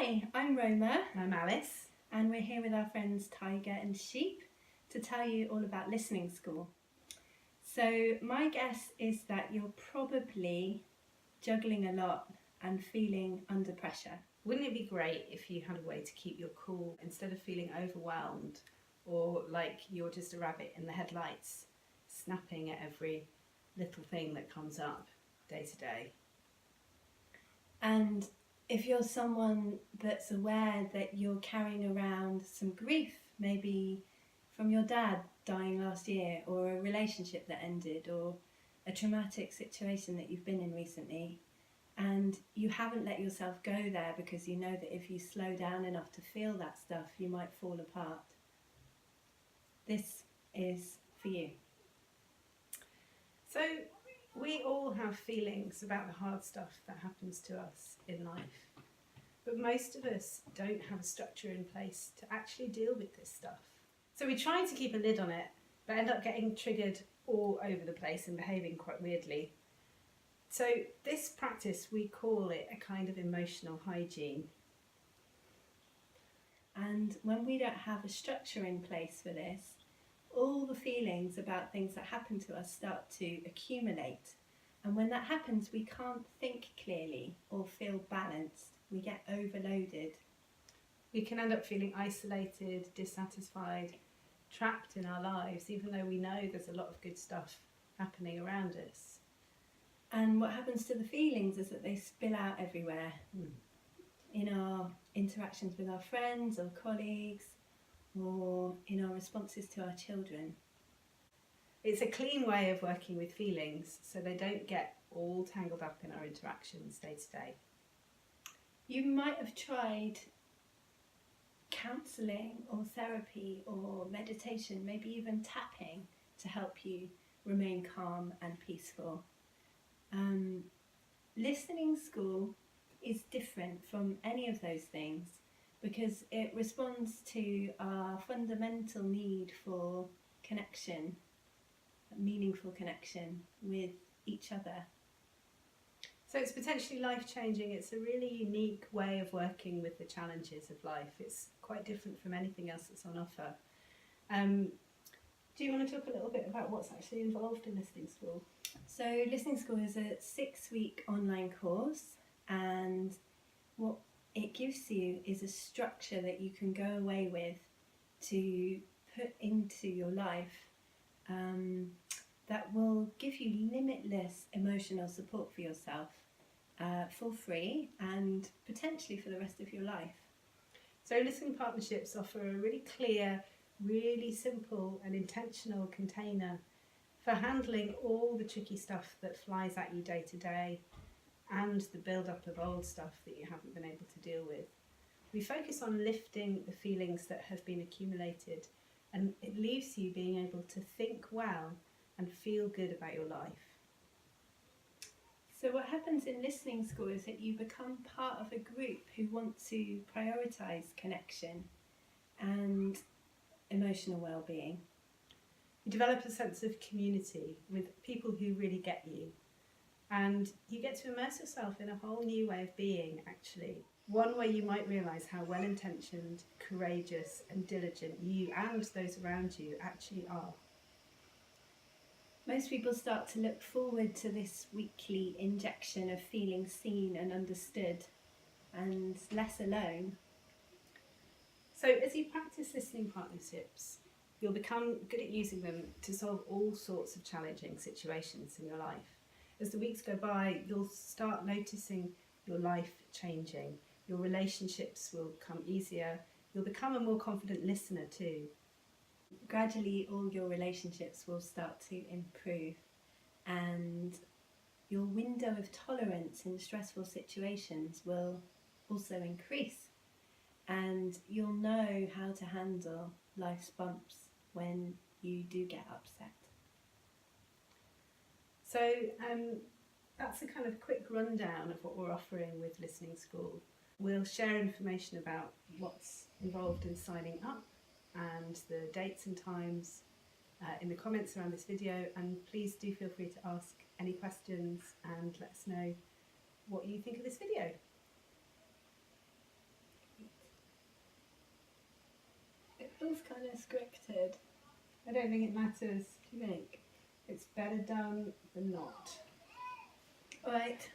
Hi, I'm Roma I'm Alice. and we're here with our friends Tiger and Sheep to tell you all about listening school. So my guess is that you're probably juggling a lot and feeling under pressure. Wouldn't it be great if you had a way to keep your cool instead of feeling overwhelmed or like you're just a rabbit in the headlights, snapping at every little thing that comes up day to day? And if you're someone that's aware that you're carrying around some grief, maybe from your dad dying last year, or a relationship that ended, or a traumatic situation that you've been in recently, and you haven't let yourself go there because you know that if you slow down enough to feel that stuff, you might fall apart. This is for you. So we all have feelings about the hard stuff that happens to us in life, but most of us don't have a structure in place to actually deal with this stuff. So we try to keep a lid on it, but end up getting triggered all over the place and behaving quite weirdly. So this practice, we call it a kind of emotional hygiene. And when we don't have a structure in place for this, all the feelings about things that happen to us start to accumulate. And when that happens, we can't think clearly or feel balanced. We get overloaded. We can end up feeling isolated, dissatisfied, trapped in our lives, even though we know there's a lot of good stuff happening around us. And what happens to the feelings is that they spill out everywhere in our interactions with our friends or colleagues, or in our responses to our children. It's a clean way of working with feelings so they don't get all tangled up in our interactions day to day. You might have tried counselling or therapy or meditation, maybe even tapping, to help you remain calm and peaceful. Listening school is different from any of those things because it responds to our fundamental need for connection, meaningful connection with each other. So it's potentially life-changing. It's a really unique way of working with the challenges of life. It's quite different from anything else that's on offer. Do you want to talk a little bit about what's actually involved in listening school? So Listening School is a 6-week online course, and what it gives you is a structure that you can go away with to put into your life that will give you limitless emotional support for yourself for free and potentially for the rest of your life. So Listening Partnerships offer a really clear, really simple and intentional container for handling all the tricky stuff that flies at you day to day and the build-up of old stuff that you haven't been able to deal with. We focus on lifting the feelings that have been accumulated, and it leaves you being able to think well and feel good about your life. So what happens in Listening School is that you become part of a group who want to prioritise connection and emotional well-being. You develop a sense of community with people who really get you, and you get to immerse yourself in a whole new way of being, actually. One way you might realise how well-intentioned, courageous and diligent you and those around you actually are. Most people start to look forward to this weekly injection of feeling seen and understood and less alone. So as you practice listening partnerships, you'll become good at using them to solve all sorts of challenging situations in your life. As the weeks go by, you'll start noticing your life changing. Your relationships will become easier. You'll become a more confident listener too. Gradually, all your relationships will start to improve, and your window of tolerance in stressful situations will also increase, and you'll know how to handle life's bumps when you do get upset. So that's a kind of quick rundown of what we're offering with Listening School. We'll share information about what's involved in signing up and the dates and times in the comments around this video, and please do feel free to ask any questions and let us know what you think of this video. feels kind of scripted. I don't think it matters. Do you think? It's better done than not. All right.